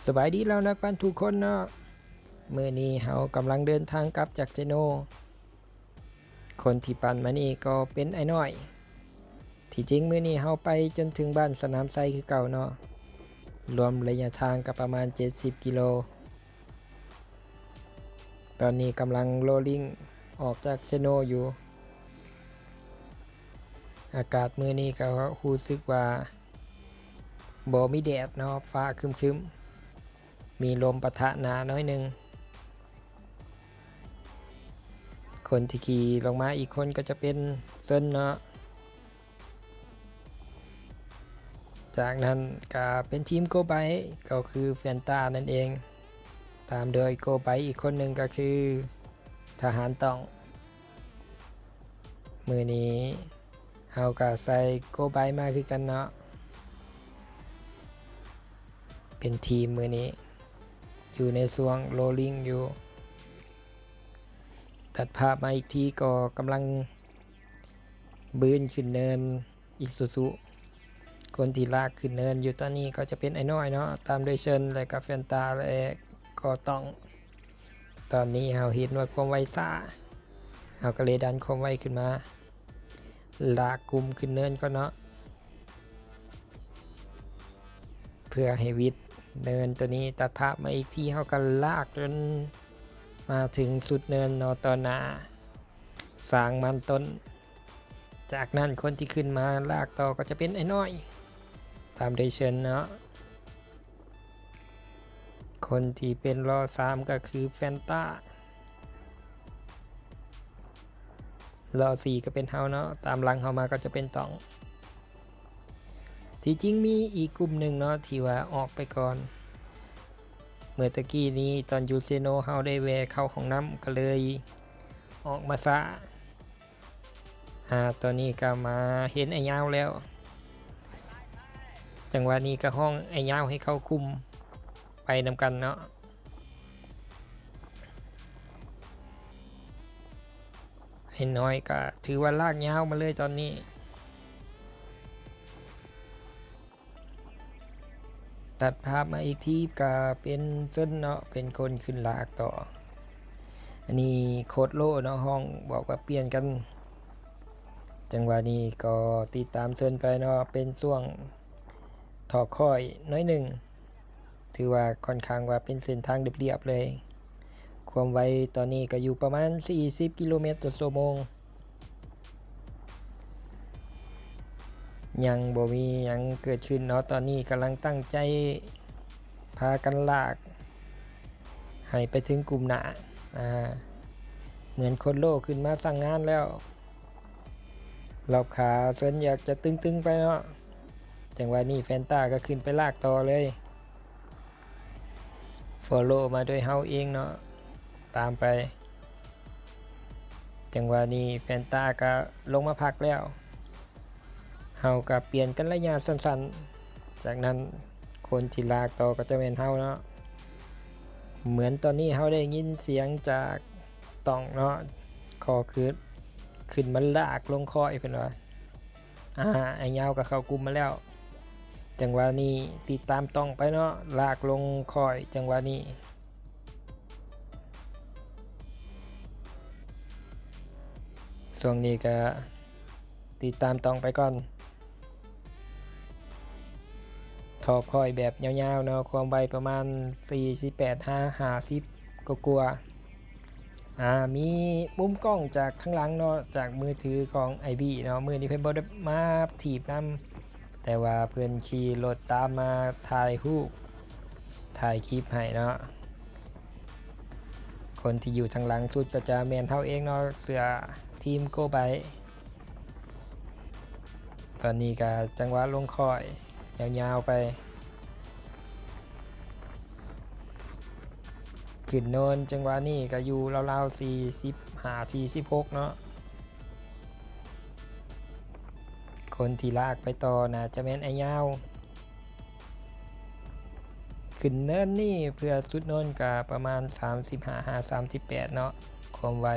สบายดีแล้วนักปั่นทุกคนเนาะมื้อนี้เฮากำลังเดินทางกลับจากเซโนคนที่ปั่นมานี่ก็เป็นไอ้น้อยที่จริงมื้อนี้เฮาไปจนถึงบ้านสนามไซคือเก่าเนาะรวมระยะทางก็ประมาณ70กิโลตอนนี้กำลังโรลลิ่งออกจากเซโนอยู่อากาศมื้อนี้ก็รู้สึกว่าบ่มีแดดเนาะฟ้าครึ้มๆมีลมปะทะหนาน้อยนึงคนที่ขี่ลงมาอีกคนก็จะเป็นเซินเนาะจากนั้นก็เป็นทีมโกไบก็คือแฟนตานั่นเองตามโดยโกไบอีกคนหนึ่งก็คือทหารต้องมือนี้เฮาก็ใส่โกไบมาคือกันเนาะเป็นทีมมือนี้อยู่ในช่วงโรลลิ่งอยู่ตัดภาพมาอีกทีก็กำลังบืนขึ้นเนินอิซูซุคนที่ลากขึ้นเนินอยู่ตอนนี้ก็จะเป็นไอ้น้อยเนาะตามด้วยเชิญและก็แฟนตาและก็ต้องตอนนี้เฮาเห็นว่าความไวซ่าเฮาก็เลยดันความไวขึ้นมาลากกลุ่มขึ้นเนินก็เนาะเพื่อให้วิดเนินตัวนี้ตัดภาพมาอีกทีเฮาก็ลากจนมาถึงสุดเนินนอตอนาสางมันต้นจากนั้นคนที่ขึ้นมาลากต่อก็จะเป็นไอ้น้อยตามด้วยเชิญเนาะคนที่เป็นรอ3ก็คือแฟนตารอ4ก็เป็นเฮาเนาะตามหลังเฮามาก็จะเป็นตองที่จริงมีอีกกลุ่มหนึ่งเนาะที่ว่าออกไปก่อนเมื่อตะกี้นี้ตอนยูเซโนเฮาได้แวะเข้าห้องน้ำก็เลยออกมาซะตอนนี้ก็มาเห็นไอ้ยาวแล้วจังหวะนี้ก็ห้องไอ้ยาวให้เข้าคุมไปนำกันเนาะไอ้น้อยก็ถือว่าลากยาวมาเลยตอนนี้ตัดภาพมาอีกทีก็เป็นเส้นเนาะเป็นคนขึ้นลากต่ออันนี้โคตรโลเนาะห้องบอกว่าเปลี่ยนกันจังหวะนี้ก็ติดตามเส้นไปเนาะเป็นช่วงถอกค่อยน้อยหนึ่งถือว่าค่อนข้างว่าเป็นเส้นทางเรียบๆเลยความไวตอนนี้ก็อยู่ประมาณ40กิโลเมตรต่อชั่วโมงยังบ่มียังเกิดขึ้นเนาะตอนนี้กำลังตั้งใจพากันลากให้ไปถึงกลุ่มหน้าเหมือนคนโลขึ้นมาสั่งงานแล้วรอบขาเส้นอยากจะตึงๆไปเนาะจังหวะนี้แฟนตาก็ขึ้นไปลากต่อเลยฟอลโล่มาด้วยเฮาเองเนาะตามไปจังหวะนี้แฟนตาก็ลงมาพักแล้วเฮาก็เปลี่ยนกันระยะสั้นๆจากนั้นคนที่ลากต่อก็จะเป็นเฮาเนาะเหมือนตอนนี้เฮาได้ยินเสียงจากต้องเนาะคอขึ้นมาลากลงคอยเพิ่นว่าไอ้ยาวก็เข้ากลุ่มมาแล้วจังหวะนี้ติดตามต้องไปเนาะลากลงคอยจังหวะนี้ช่วงนี้ก็ติดตามต้องไปก่อนถอคอยแบบยาวๆเนาะความไวประมาณ48-50ก็กลัวมีมุมกล้องจากข้างหลังเนาะจากมือถือของไอบีเนาะมือนี้เพิ่นบ่ได้มาถีบนำแต่ว่าเพิ่นขี่รถตามมาถ่ายรูปถ่ายคลิปให้เนาะคนที่อยู่ทางหลังสุดก็จะแม่นเฮาเองเนาะเสื้อทีมโกไบตอนนี้ก็จังหวะลงคอยยาวๆไปขึ้นโนนจังหวะนี้ก็อยู่ราวๆ45-46เนาะคนที่ลากไปต่อน่าจะแม่นไอ้ยาวขึ้นเนินนี่เพื่อสุดโนนก็ประมาณ35-38เนาะความไว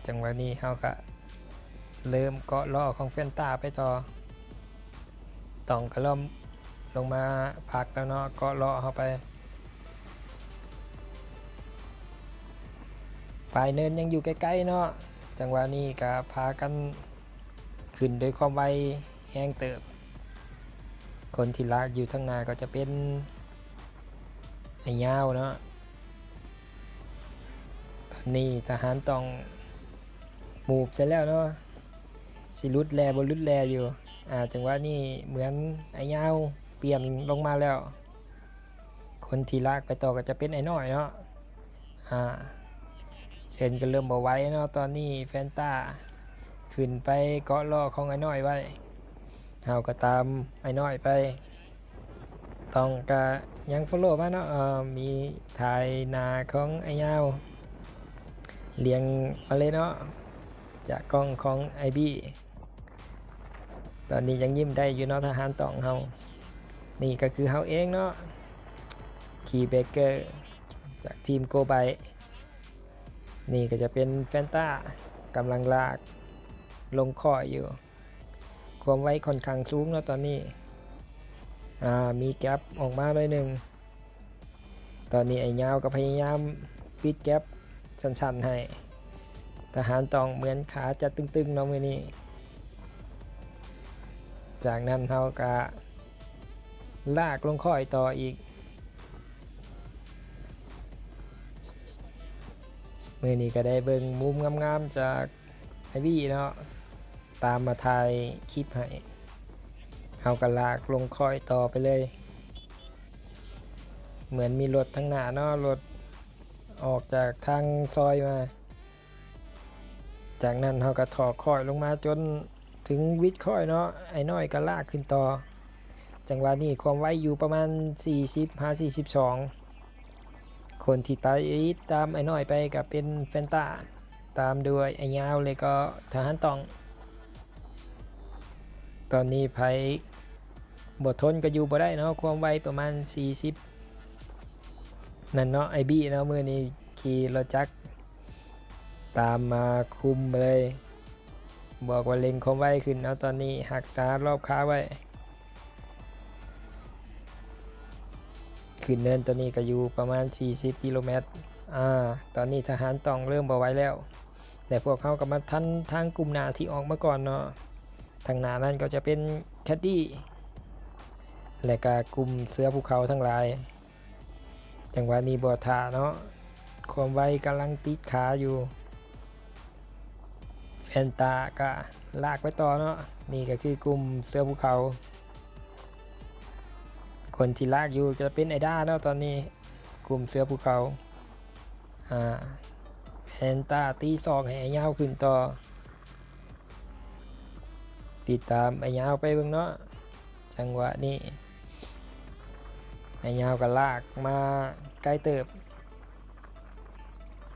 จังหวะนี้เฮาก็เริ่มเกาะล้อของแฟนตาไปต่อต้องก็เริ่ม ลงมาพักแล้วเนาะก็เลาะเข้าไปปลายเนินยังอยู่ใกล้ๆเนาะจังหวะนี้ก็พากันขึ้นโดยความไวแห้งเติบคนที่ลากอยู่ทั้งหน้าก็จะเป็นไอ้ยาวเนาะตอนนี้ทหารต้องมูฟเสร็จแล้วเนาะสิลุดแลบนลุดแลอยู่จังหวะนี้เหมือนไอ้ยาวเปลี่ยนลงมาแล้วคนที่ลากไปต่อก็จะเป็นไอ้น้อยเนาะเซนก็เริ่มบ่ไหวเนาะตอนนี้แฟนตาขึ้นไปเกาะล้อของไอ้น้อยไว้เฮาก็ตามไอ้น้อยไปต้องกะยังฟอลโล่มาเนาะมีถ่ายนาของไอ้ยาวเลี้ยงมาเลยเนาะจากกล้องของไอบี้ตอนนี้ยังยิ้มได้อยู่เนาะทหารต้องเฮานี่ก็คือเฮาเองเนาะคีเบเกอร์จากทีมโกไบนี่ก็จะเป็นแฟนต้ากำลังลากลงข้ออยู่ความไวค่อนข้างสูงเนาะตอนนี้มีแก๊ปออกมาหน่อยหนึ่งตอนนี้ไอ้ยาวก็พยายามปิดแก๊ปสั้นๆให้ทหารต้องเหมือนขาจะตึงๆเนาะมือนี้จากนั้นเขาก็ลากลงข้อยต่ออีกมือนี้ก็ได้เบิ่งมุมงามๆจากไอวี่เนาะตามมาถ่ายคลิปให้เขาก็ลากลงข้อยต่อไปเลยเหมือนมีรถทั้งหน้าเนาะรถออกจากทางซอยมาจากนั้นเขาก็ถอดข้อยลงมาจนถึงวิดข้อยเนาะไอ้น้อยก็ลากขึ้นต่อจังหวะนี้ความไวอยู่ประมาณ40-42คนที่ตามไอ้น้อยไปก็เป็นแฟนตาตามด้วยไอ้ยาวเลยก็ทหารต้องตอนนี้ไผบททนก็อยู่บ่ได้เนาะความไวประมาณ40นั่นเนาะไอบี้เนาะมือนี้ขี่รถจักรตามมาคุมเลยบอกว่าเล็งความไวขึ้นเนาะตอนนี้หักษารอบขาไว้ขึ้นเนินตัวนี้ก็อยู่ประมาณ40กิโลเมตรตอนนี้ทหารต้องเริ่มบ่ไหวแล้วแต่พวกเขาก็มาทันทางกลุ่มหน้าที่ออกมาก่อนเนาะทางหน้านั้นก็จะเป็นแคดดี้และก็กลุ่มเสือภูเขาทั้งหลายจังหวะนี้บ่ท่าเนาะความไวกำลังติดขาอยู่แฟนตาก็ลากไปต่อเนาะนี่ก็คือกลุ่มเสือภูเขาคนที่ลากอยู่จะเป็นไอด้าเนาะตอนนี้กลุ่มเสือภูเขาแฟนตาตีศอกให้ไอ้ยาวขึ้นต่อติดตามไอ้ยาวไปเบิ่งเนาะจังหวะนี้ไอ้ยาวก็ลากมาใกล้เติบ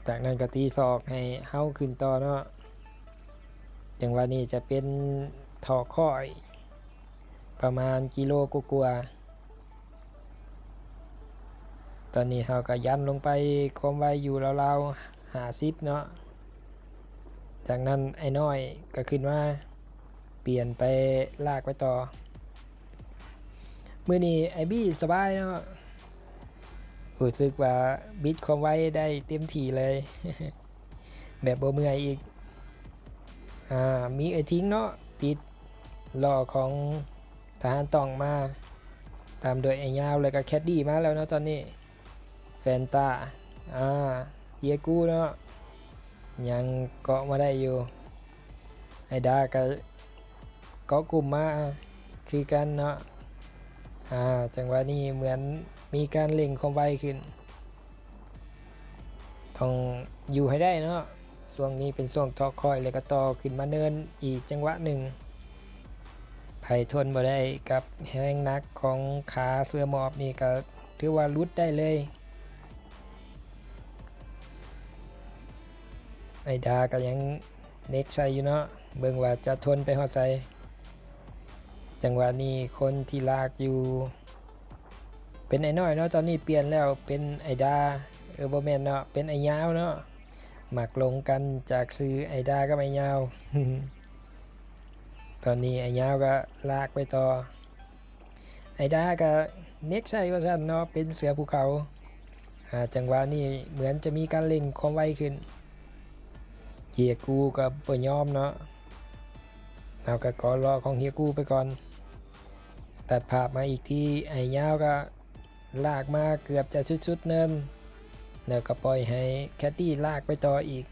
จากนั้นก็ตีศอกให้เฮาขึ้นต่อเนาะจังหวะนี้จะเป็นถอข้อยประมาณกิโลกว่าตอนนี้เฮาก็ยันลงไปความไวอยู่ราวๆ50เนาะจากนั้นไอ้น้อยก็ขึ้นมาเปลี่ยนไปลากไปต่อมื้อนี้ไอ้บี้สบายเนาะรู้สึกว่าบิดความไวได้เต็มที่เลย แบบบ่เมื่อยอีกมีไอ้ทิ้งเนาะติดล้อของทหารต้องมาตามโดยไอ้ยาวเลยก็แคดดี้มาแล้วเนาะตอนนี้แฟนตาเยกูเนาะยังเกาะมาได้อยู่ไอ้ดาก็เกาะกลุ่มมาคือกันเนาะจังหวะนี้เหมือนมีการเล่งความไวขึ้นต้องอยู่ให้ได้เนาะช่วงนี้เป็นช่วงทอคอยเลยก็ต่อขึ้นมาเนินอีกจังหวะหนึ่งไผ่ทนบ่ได้กับแรงนักของขาเสื้อหมอบนี่ก็ถือว่าลุดได้เลยไอ้ดาก็ยังเน็กใส่อยู่เนาะเบิ่งว่าจะทนไปฮอดใส่จังหวะนี้คนที่ลากอยู่เป็นไอ้น้อยเนาะตอนนี้เปลี่ยนแล้วเป็นไอ้ดาบ่แม่นเนาะเป็นไอ้ยาวเนาะหมักลงกันจากซื้อไอ้ดากับไอ้ยาว ตอนนี้ไอ้ยาวก็ลากไปต่อ ไอ้ดากับเน็กใช่ว่าซั่นเนาะเป็นเสือภูเขาจังหวะนี้เหมือนจะมีการเล่งความไวขึ้นเฮียกูกับบ่ยอมเนาะเอาก็กอรอของเฮียกูไปก่อนตัดภาพมาอีกที่ไอ้ยาวก็ลากมาเกือบจะสุดๆเนินแล้วก็ปล่อยให้แคทตี้ลากไปต่ออีก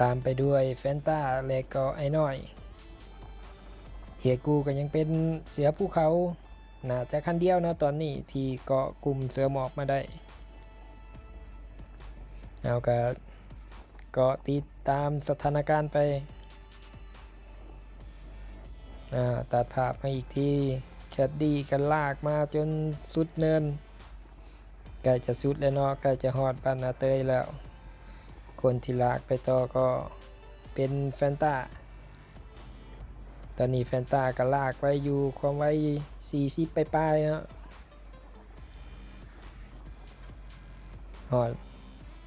ตามไปด้วยแฟนตาและก็ไอ้น้อยเฮียกูก็ยังเป็นเสือภูเขาน่าจะคันเดียวเนาะตอนนี้ที่เกาะกลุ่มเสือหมอบมาได้เอาก็เกาะติดตามสถานการณ์ไปตัดภาพมาอีกทีแคดดี้กันลากมาจนสุดเนินใกล้จะสุดแล้วเนาะใกล้จะฮอดบ้านนาเตยแล้วคนที่ลากไปต่อก็เป็นแฟนตาตอนนี้แฟนตาก็ลากไว้อยู่ความไว้40ปลายๆเนาะฮอด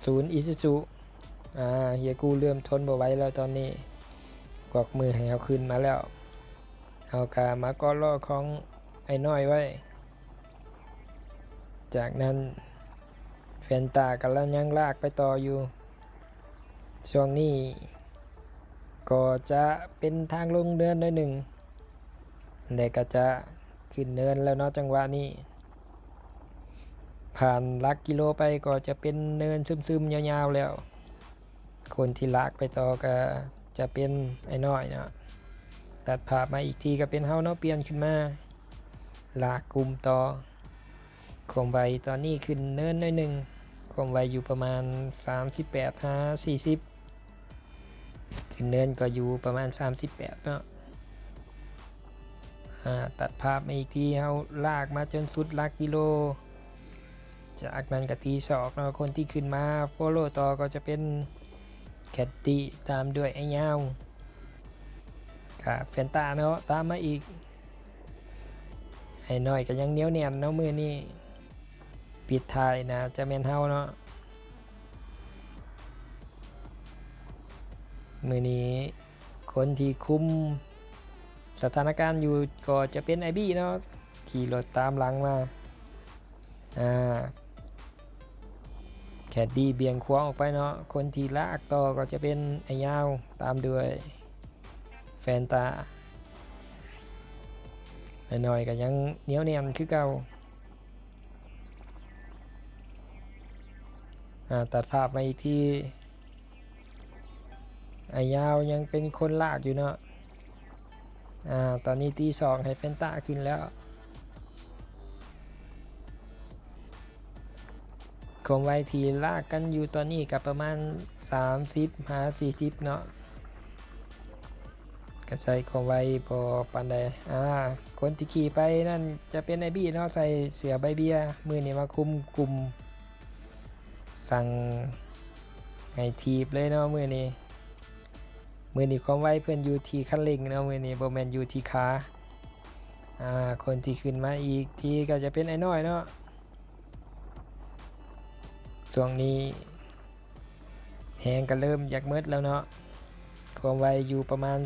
ศูนย์อิซุซุเฮียกูเริ่มทนบ่ไหวแล้วตอนนี้กวักมือให้เอาขึ้นมาแล้วเอากามาก็ล่อของไอ้น้อยไว้จากนั้นแฟนตากำลังยังลากไปต่ออยู่ช่วงนี้ก็จะเป็นทางลงเนินหน่อยหนึ่งแต่ก็จะขึ้นเนินแล้วเนาะจังหวะนี้ผ่านลักกิโลไปก็จะเป็นเนินซึมๆยาวๆแล้วคนที่ลากไปต่อก็จะเป็นไอ้น้อยเนาะตัดภาพมาอีกทีก็เป็นเฮาเนาะเปลี่ยนขึ้นมาลากกลุ่มต่อความไวตอนนี้ขึ้นเนินหน่อยหนึ่งความไวอยู่ประมาณ38-40ขึ้นเนินก็อยู่ประมาณ38เนาะตัดภาพมาอีกทีเฮาลากมาจนสุดลักกิโลจากนั้นก็ตีศอกเนาะคนที่ขึ้นมาโฟโล่ต่อก็จะเป็นแคดดี้ตามด้วยไอ้ยาวครับแฟนตาเนาะตามมาอีกไอ้น้อยก็ยังเหนียวแน่นเนาะมือนี้ปิดท้ายนะจะแม่นเฮาเนาะมือนี้คนที่คุมสถานการณ์อยู่ก็จะเป็นไอบี้เนาะขี่รถตามหลังมาแคดดี้เบี่ยงขวาออกไปเนาะคนที่ลากต่อก็จะเป็นไอ้ยาวตามด้วยแฟนตาไอ้น้อยก็ยังเหนียวแน่นคือเก่าตัดภาพมาอีกที่ไอ้ยาวยังเป็นคนลากอยู่เนาะตอนนี้ตี2ให้แฟนตาขึ้นแล้วความไวที่ลากกันอยู่ตอนนี้กับประมาณ30-40เนาะก็ใส่ความไวพอปานใดคนที่ขี่ไปนั่นจะเป็นไอบี้เนาะใส่เสือใบเบียมือนี่มาคุมกลุ่มสั่งให้ทีบเลยเนาะมือนี้ความไวเพื่อนอยู่ที่คันเร่งเนาะมือนี้บ่แม่นอยู่ที่ขาคนที่ขึ้นมาอีกทีก็จะเป็นไอ้น้อยเนาะช่วงนี้แหงก็เริ่มอยากมืดแล้วเนาะความไวอยู่ประมาณ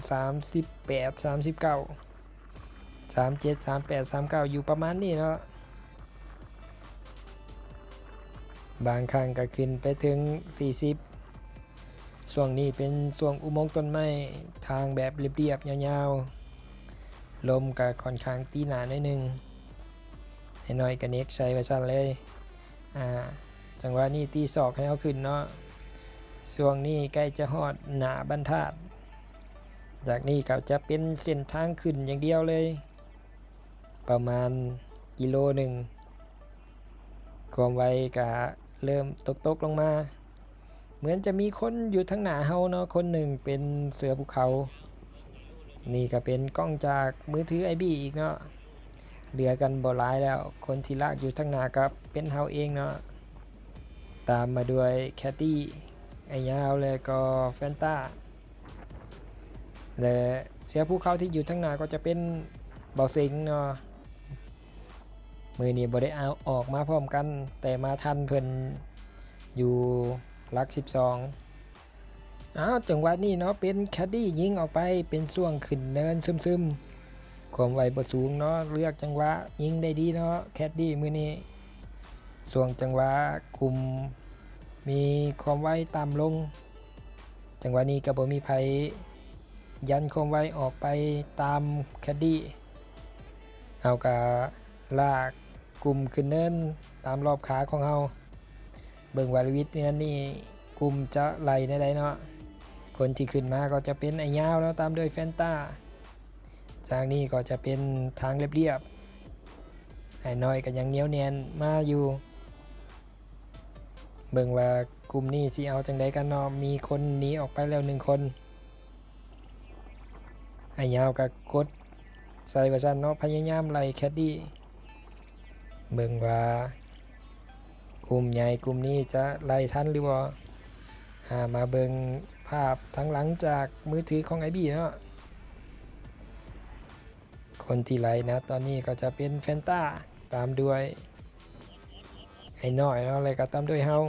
38 39 37 38 39อยู่ประมาณนี้เนาะบางครั้งก็ขึ้นไปถึง40ช่วงนี้เป็นช่วงอุโมงค์ต้นไม้ทางแบบเรียบๆยาวๆลมก็ค่อนข้างตีหนาหน่อยนึงให้น้อยกับเน็กใส่ไว้ซั่นเลยจังหวะนี้ตีศอกให้เอาขึ้นเนาะช่วงนี้ใกล้จะฮอดหนาบรรทัดจากนี้ก็จะเป็นเส้นทางขึ้นอย่างเดียวเลยประมาณกิโลหนึ่งความไวก็เริ่มตกลงมาเหมือนจะมีคนอยู่ทั้งหน้าเฮาเนาะคนหนึ่งเป็นเสือภูเขานี่ก็เป็นกล้องจากมือถือไอบี้อีกเนาะเหลือกันบ่หลายแล้วคนที่ลากอยู่ทั้งหน้าก็เป็นเฮาเองเนาะตามมาด้วยแคทตี้ไอ้ยาวเลยก็แฟนตาและเสือภูเขาที่อยู่ทั้งหน้าก็จะเป็นเบาสิงเนาะมือนี้บ่ได้เอาออกมาพร้อมกันแต่มาทันเพิ่นอยู่หลัก12จังหวะนี้เนาะเป็นแคดดี้ยิงออกไปเป็นช่วงขึ้นเนินซึม ความไวบ่สูงเนาะเลือกจังหวะยิงได้ดีเนาะแคดดี้มื้อนี้ส่วงจังหวะคุมมีความไวต่ำลงจังหวะนี้ก็บ่มีไผยันความไวออกไปตามแคดดี้เอาก็ลากกลุ่มขึ้นเนินตามรอบขาของเฮาเบิ่งวาลวิทเนี่ยนี่กลุ่มจะไหลในใดเนาะคนที่ขึ้นมาก็จะเป็นไอ้ยาวแล้วตามด้วยแฟนตาจากนี้ก็จะเป็นทางเรียบๆไอ้น้อยก็ยังเหนียวแน่นมาอยู่เบิ่งว่ากลุ่มนี้สิเอาจังไดกันเนาะมีคนหนีออกไปแล้ว1คนไอ้ยาวก็กดใส่ว่าซั่นเนาะพยายามไล่แคดดี้เบิ่งว่ากลุ่มใหญ่กลุ่มนี้จะไล่ทันหรือบ่มาเบิ่งภาพทั้งหลังจากมือถือของไอบี้เนาะคนที่ไล่นะตอนนี้ก็จะเป็นแฟนตาตามด้วยไอ้น้อยเนาะอะไรก็ตามด้วยเฮา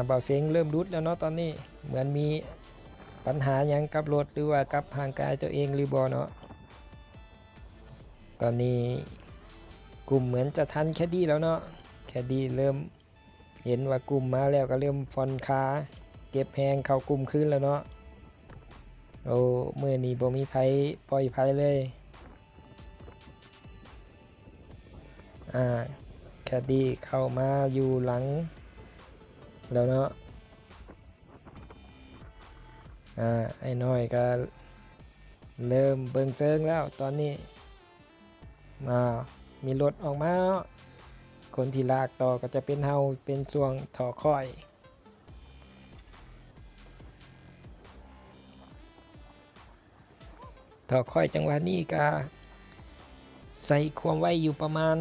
เบาเสียงเริ่มรุดแล้วเนาะตอนนี้เหมือนมีปัญหาหยังกับรถหรือว่ากับห่างกายตัวเองหรือบ่เนาะตอนนี้กลุ่มเหมือนจะทันแคดดี้แล้วเนาะแคดดี้เริ่มเห็นว่ากลุ่มมาแล้วก็เริ่มฟอนขาเก็บแหงเข้ากลุ่มขึ้นแล้วเนาะโอ้มื้อนี้บ่มีไผปล่อยไผเลยแคดดี้เข้ามาอยู่หลังแล้วเนาะไอ้น้อยก็เริ่มเบิ่งเซิงแล้วตอนนี้มีรถออกมาเนาะคนที่ลากต่อก็จะเป็นเฮาเป็นช่วงถอค่อยจังหวะนี้ก็ใส่ความไวอยู่ประมาณ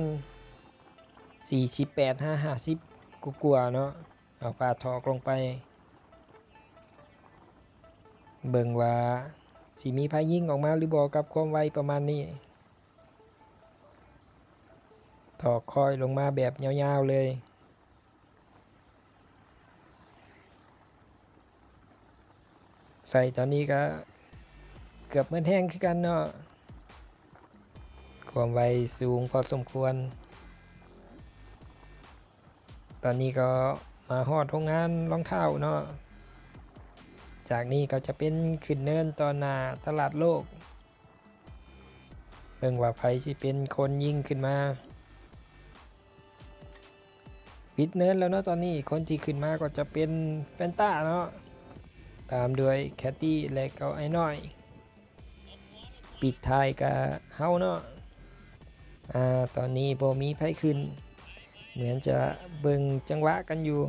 48-50กว่าๆเนาะเอาปลาถอกลงไปเบิ่งว่าสิมีพายิงออกมาหรือบ่กับความไวประมาณนี้ถอกค่อยลงมาแบบยาวๆเลยใส่ตอนนี้ก็เกือบเหมือนแห้งคือกันเนาะความไวสูงพอสมควรตอนนี้ก็มาฮอดโรงงานรองเท้าเนาะจากนี้ก็จะเป็นขึ้นเนินตอนหน้าตลาดโลกเบิ่งว่าไผสิเป็นคนยิงขึ้นมาปิดเนินแล้วเนาะตอนนี้คนที่ขึ้นมาก็จะเป็นแฟนตาเนาะตามด้วยแคทตี้และก็ไอ้น้อยปิดท้ายกับเฮาเนาะตอนนี้บ่มีไผขึ้นเหมือนจะเบิ่งจังหวะกันอยู่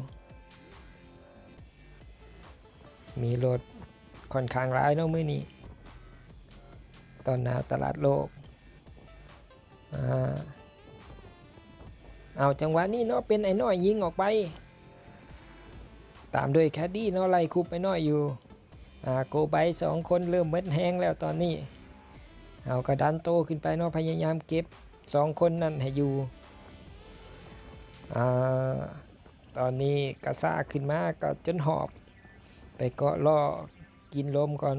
มีรถค่อนข้างหลายเนาะมื้อนี้ตอนหน้าตลาดโลกเอาจังหวะนี้เนาะเป็นไอ้น้อยยิงออกไปตามด้วยแคดดี้เนาะไล่คุบไอ้น้อยอยู่โกไบ2คนเริ่มเม็ดแห้งแล้วตอนนี้เอากระดันโตขึ้นไปเนาะพยายามเก็บ2คนนั่นให้อยู่ตอนนี้กระซ่าขึ้นมาก็จนหอบไปเกาะล่อกินลมก่อน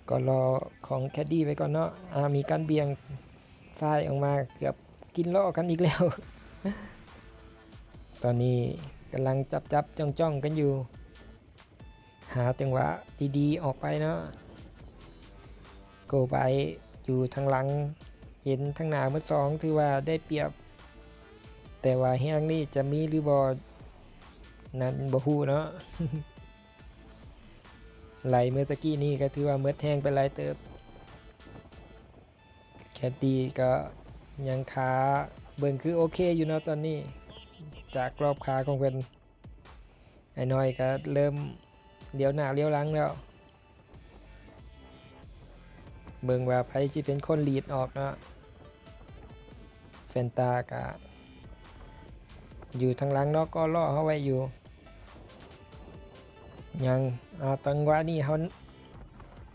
ก็รอของแคดดี้ไปก่อนเนาะมีการเบี่ยงซ้ายออกมาเกือบกินล่อกันอีกแล้ว ตอนนี้กำลังจับจ้องกันอยู่หาจังหวะดีๆออกไปเนาะโกไปอยู่ทางหลังเห็นทางหน้ามือสองถือว่าได้เปรียบแต่ว่าแห้งนี่จะมีหรือบอนั้นบ่ฮู้เนาะ ไหลเมื่อตะกี้นี่ก็ถือว่าเมื่อแห้งไปหลายเติบแคดดี้ก็ยังขาเบิ่งคือโอเคอยู่เนาะตอนนี้จากรอบขาของเพิ่นไอ้น้อยก็เริ่มเลี้ยวหน้าเลี้ยวหลังแล้วเบิ่งว่าไผสิเป็นคนลีดออกเนาะแฟนตากะอยู่ทางหลังเนาะก็ล่อเขาไว้อยู่ยังตังหวะนี้เขา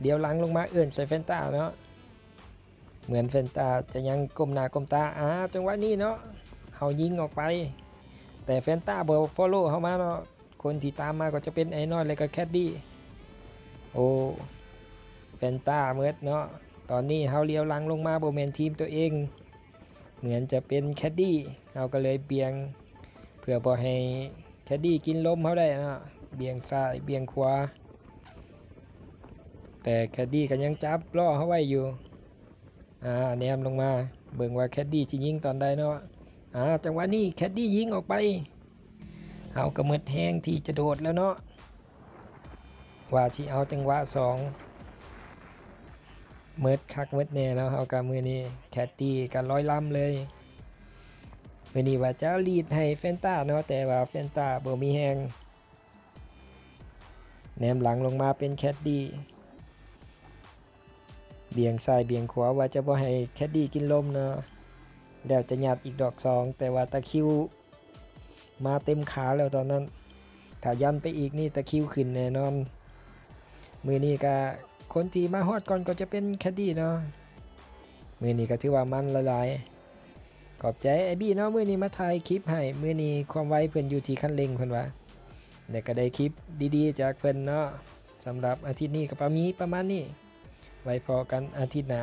เลี้ยวหลังลงมาเอื้อนใส่แฟนตาเนาะเหมือนแฟนตาจะยังก้มหน้าก้มตาจังหวะนี้เนาะเขายิงออกไปแต่แฟนตาบ่ฟอลโล่เขามาเนาะคนที่ตามมาก็จะเป็นไอ้น้อยและก็แคดดี้โอ้แฟนตาเมิดเนาะ ตอนนี้เฮาเลี้ยวหลังลงมาบ่แม่นทีมตัวเองเหมือนจะเป็นแคดดี้เฮาก็เลยเบี่ยงเพื่อบ่ให้แคดดี้กินลมเฮาได้เนาะเบี่ยงซ้ายเบี่ยงขวาแต่แคดดี้ก็ยังจับล้อเฮาไว้อยู่แนมลงมาเบิ่งว่าแคดดี้สิยิงตอนใดเนาะจังหวะนี้แคดดี้ยิงออกไปเฮาก็หมดแฮงที่จะโดดแล้วเนาะว่าสิเอาจังหวะ2เมิดคักเมิดแน่แล้วเฮากับมือนี้แคดดี้กันร้อยลำเลยมือนี้ว่าจะลีดให้แฟนตาเนาะแต่ว่าแฟนตาบ่มีแฮงแนมหลังลงมาเป็นแคดดี้เบี่ยงซ้ายเบี่ยงขวาว่าจะบ่ให้แคดดี้กินลมเนาะแล้วจะยัดอีกดอก2แต่ว่าตะคิวมาเต็มขาแล้วตอนนั้นถ้ายันไปอีกนี่ตะคิวขึ้นแน่นอนมือนี้ก็คนที่มาฮอดก่อนก็จะเป็นแคดดี้เนาะมือนี้ก็ถือว่ามันละลายขอบใจไอบี้เนาะมือนี้มาถ่ายคลิปให้มือนี้ความไวเพิ่นอยู่ที่คันเร่งเพิ่นว่าเดี๋ยวก็ได้คลิปดีๆจากเพิ่นเนาะสำหรับอาทิตย์นี้ก็ประมาณนี้ไว้พอกันอาทิตย์หน้า